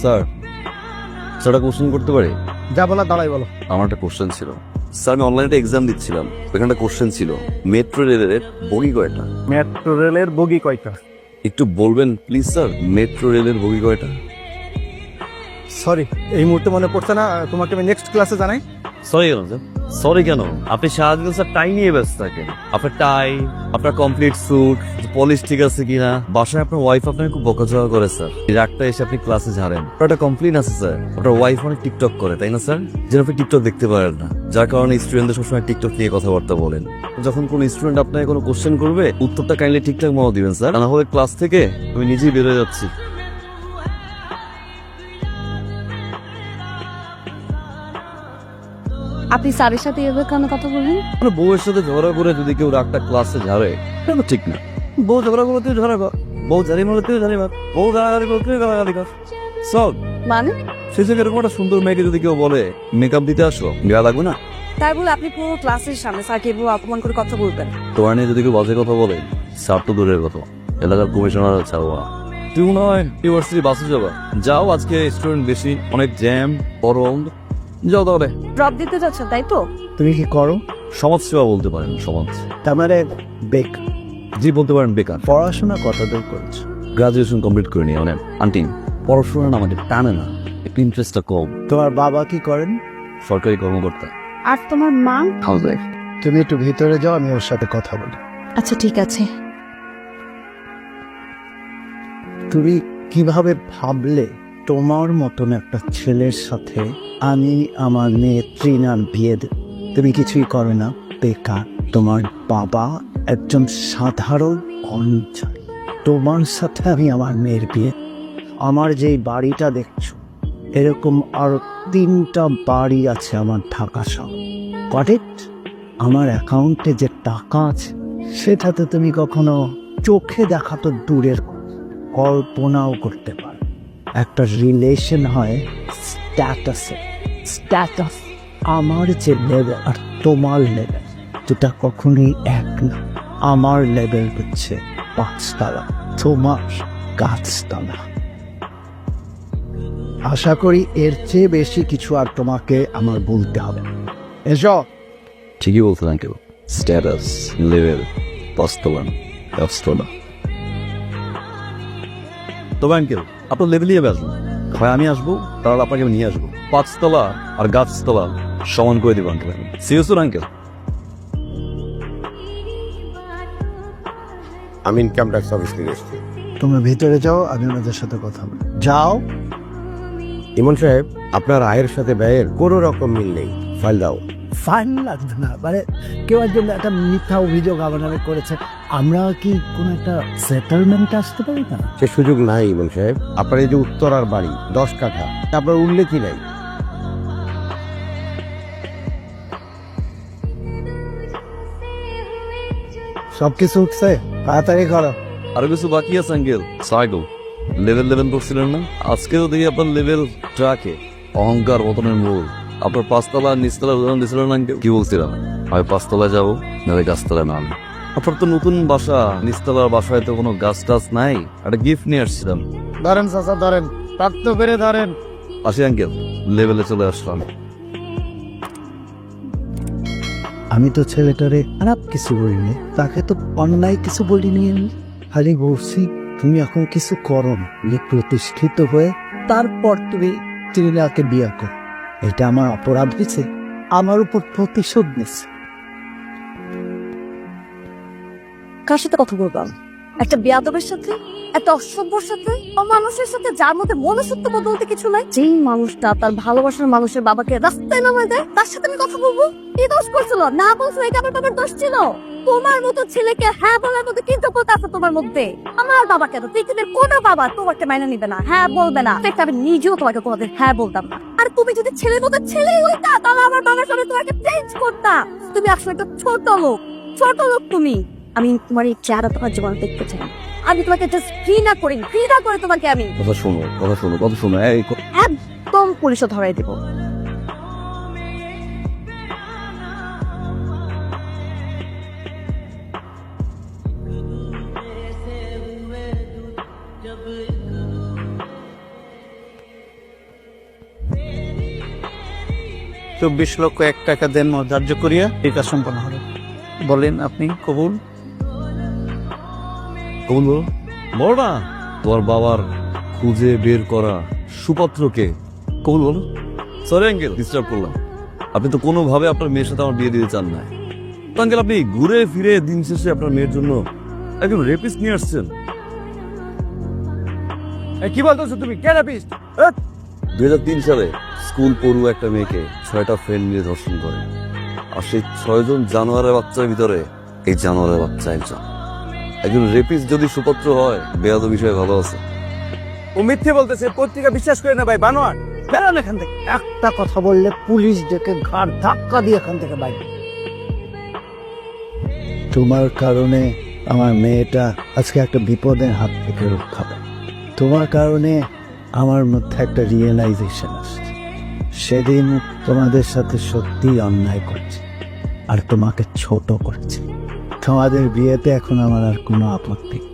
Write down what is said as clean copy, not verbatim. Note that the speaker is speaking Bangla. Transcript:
স্যার একটা কোশ্চেন করতে পারি? যা বলা দাঁড়াই বলো। আমার একটা কোশ্চেন ছিল স্যার, আমি অনলাইনে এক্সাম দিচ্ছিলাম, ওখানে কোশ্চেন ছিল মেট্রো রেলের বগি কয়টা? মেট্রো রেলের বগি কয়টা? একটু বলবেন প্লিজ স্যার, মেট্রো রেলের বগি কয়টা? সরি, এই মুহূর্তে মনে পড়ছে না, তোমাকে আমি নেক্সট ক্লাসে জানাই। সরি কেন স্যার? সরি কেন? আপনি সারাদিন স্যার টাই নিয়ে ব্যস্ত থাকেন। আপনার টাই, আপনার কমপ্লিট স্যুট, পলিশ ঠিক আছে কিনা, বাসায় আপনার ওয়াইফ আপনাকে খুব বকাঝকা করে স্যার। এই রাতটা এসে আপনি ক্লাসে ঝাড়েন। আপনার একটা কমপ্লেন আছে স্যার, আপনার ওয়াইফ অনেক টিকটক করে, তাই না স্যার? যেন আপনি টিকটক দেখতে পারেন না, যার কারণে স্টুডেন্টদের সবসময় টিকটক নিয়ে কথাবার্তা বলেন। যখন কোন স্টুডেন্ট আপনাকে কোনো কোশ্চেন করবে, উত্তরটা কাইন্ডলি ঠিকঠাক মতো দিবেন স্যার, না হলে ক্লাস থেকে আমি নিজেই বেরোয় যাচ্ছি। আপনি স্যারের সাথে এভাবে কেন কথা বলেন? মানে বউয়ের সাথে ঝগড়া করে যদি কেউ রাগটা ক্লাসে ঝাড়ে, এটা তো ঠিক না। বউ ঝগড়া করতেও ঝাড়াবা, বউ ঝাড়ি মারতেও ঝাড়িবা, বউ গালাগালি করতেও গালাগালি কর। সব মানে শেষে এরকম একটা সুন্দর মেয়েকে যদি কেউ বলে মেকআপ দিতে আসো, গায়ে লাগবে না? তাই বলে আপনি পুরো ক্লাসের সামনে স্যারকে এভাবে অপমান করে কথা বলবেন? তোমার নিয়ে যদি কেউ বাজে কথা বলে, স্যার তো দূরের কথা, এলাকার কমিশনার ছাড়বা। তুই মনে হয় ইউনিভার্সিটি বাসে যাবা, যাও, আজকে স্টুডেন্ট বেশি, অনেক জ্যাম, গরম, যাও তাহলে। ড্রপ দিতে যাচ্ছেন তাই তো? তুমি কি করো? সমাজ সেবা বলতে পারেন, সমাজ। তার মানে বেক জি বলতে পারেন বেকার। পড়াশোনা কতদূর করেছো? গ্রাজুয়েশন কমপ্লিট করে নিয়ে অনেক আন্টি পড়াশোনা না আমাদের টানে না, একটু ইন্টারেস্টটা কম। তোমার বাবা কি করেন? সরকারি কর্মকর্তা। আর তোমার মা? House wife. তুমি একটু ভিতরে যাও, আমি ওর সাথে কথা বলি। আচ্ছা ঠিক আছে। তুমি কিভাবে ভাবলে তোমার মতন একটা ছেলের সাথে আমি আমার মেয়ে ট্রিনার বিয়ে দেব? তুমি কিছুই করো না, বেকার। তোমার বাবা একজন সাধারণ কর্মচারী, তোমার সাথে আমি আমার মেয়ের বিয়ে। আমার যেই বাড়িটা দেখছো, এরকম আর 3টা বাড়ি আছে আমার ঢাকা শহর। Got it? আমার অ্যাকাউন্টে যে টাকা আছে, সেটাতে তুমি কখনো চোখে দেখা তো দূরের কল্পনাও করতে পারো। একটা রিলেশন হয় স্ট্যাটাসে। স্ট্যাটাস আমার যে লেভেল আর তোমার লেভেল, দুটা কখনোই এক না। আমার লেভেল হচ্ছে 5 তলা, তোমার গাছতলা। আশা করি এর চেয়ে বেশি কিছু আর তোমাকে আমার বলতে হবে না। এসো। ঠিকই বলছেন আঙ্কেল, স্ট্যাটাস, লেভেল, বাস্তবায়ন, ব্যবস্থা। তবে আঙ্কেল আপনার লেভেলই আসবো, হয় আমি আসবো, তাহলে আপনাকে আমি নিয়ে আসবো। 5 তলা আর গাছতলা সমান করে দিব আঙ্কেল। Serious uncle? আমি ইনকাম ট্যাক্স অফিস থেকে এসেছি। তোমরা ভিতরে যাও, আমি ওনাদের সাথে কথা বলি। যাও। ইমন সাহেব, আপনার আয়ের সাথে ব্যয়ের কোনো রকম মিল নেই, ফাইল দাও। ফাইন লাগবে না, মানে কেউ একজন একটা মিথ্যা অভিযোগ আমার নামে করেছে, আমরা কি কোনো একটা সেটেলমেন্টে আসতে পারি না? সে সুযোগ নাই ইমন সাহেব। আপনার এই যে উত্তরার বাড়ি 10 কাঠা, আপনার উল্লেখই নাই। সবকিছু উঠছে, তাড়াতাড়ি করো। আরো কিছু বাকি আছে আঙ্কেল। সাইকেল লেভেল করছিলেন না, আজকে তো দেখি আপনার লেভেল ট্রাকে। অহংকার পতনের মূল। আপনার 5 তলা আর নিচতলার উদাহরণ দিয়েছিলেন না আঙ্কেল? কি বলছিলাম, হয় 5 তলায় যাবো, নাহলে গাছতলায় নাম। আপনার তো নতুন বাসা, নিচতলার বাসায় তো কোনো গাছ টাছ নাই, একটা গিফট নিয়ে আসছিলাম। ধরেন চাচা, ধরেন, প্রাপ্ত করে ধরেন। আসি আঙ্কেল, লেভেলে চলে আসলাম। আমি তো ছেলেটারে খারাপ কিছু বলিনি, তাকে তো অন্যায় কিছু বলিনি। আমি খালি বলছি তুমি এখন কিছু করো না, প্রতিষ্ঠিত হয়ে তারপর তুমি ট্রিনাকে বিয়ে করো। এটা আমার অপরাধ হয়েছে, আমার উপর প্রতিশোধ নিচ্ছে। কার সাথে কথা বলবাম? একটা বেয়াদবের সাথে, একটা অসভ্যর সাথে, মানুষের সাথে যার মধ্যে মনুষ্যত্ব বলতে কিছু নাই। যেই মানুষটা তার ভালোবাসার মানুষের বাবাকে রাস্তায় নামায় দেয়, তার সাথে আমি কথা বলবো? কি দোষ করছিল? না বলছো এটা আমার বাবার দোষ ছিল? তোমার মতো ছেলেকে হ্যাঁ বলার মতো কি যোগ্যতা আছে তোমার মধ্যে? আমার বাবা কেন, পৃথিবীর কোনো বাবা তোমাকে মাইনে নিবে না, হ্যাঁ বলবে না। আমি নিজেও তোমাকে কোনোদিন হ্যাঁ বলতাম না। আর তুমি যদি ছেলের মতো ছেলেই হইতা, তাহলে আমার বাবার সামনে তোমাকে চেঞ্জ করতাম। তুমি আসলে একটা ছোট লোক, ছোট লোক তুমি। আমি তোমার এই চেহারা তোমার জীবন দেখতে চাই। আমি তোমাকে জাস্ট ঘৃণা করে তোমাকে আমি কথা শোনো, এই একদম পুলিশে ধরাই দেবো। 24,01,000 দেন ধার্য করিয়া এই কাজ সম্পন্ন হলো। বলেন আপনি কবুল? কবুল বলো। বলো না তোমার বাবার খুঁজে বের করা সুপাত্রকে। কবুল বলো। সরি আঙ্কেল, ডিস্টার্ব করলাম। আপনি তো কোনোভাবে আপনার মেয়ের সাথে আমার বিয়ে দিতে চান না। তো আঙ্কেল, আপনি ঘুরে ফিরে দিন শেষে আপনার মেয়ের জন্য একজন রেপিস্ট নিয়ে আসছেন। কি বলতেছো তুমি? কে রেপিস্ট? 2003 সালে স্কুল পড়ুয়া একটা মেয়েকে 6টা ফ্রেন্ড নিয়ে ধর্ষণ করে। আর সেই 6 জন জানোয়ারের বাচ্চার ভিতরে এই জানোয়ারের বাচ্চা একজন রেপিস্ট যদি সুপাত্র হয়, বেয়াদ বিষয়ে ভালো আছে। ও মিথ্যে বলতেছে, পত্রিকা বিশ্বাস করে না ভাই, বানোয়ার। বেরোন এখান থেকে। একটা কথা বললে পুলিশ ডেকে ঘাড় ধাক্কা দিয়ে এখান থেকে বাইরে। তোমার কারণে আমার মেয়েটা আজকে একটা বিপদের হাত থেকে রক্ষা পায়। তোমার কারণে আমার মধ্যে একটা রিয়েলাইজেশন আসছে। সেদিন তোমাদের সাথে সত্যি অন্যায় করছে আর তোমাকে ছোট করেছে। তোমাদের বিয়েতে এখন আমার আর কোনো আপত্তি নেই।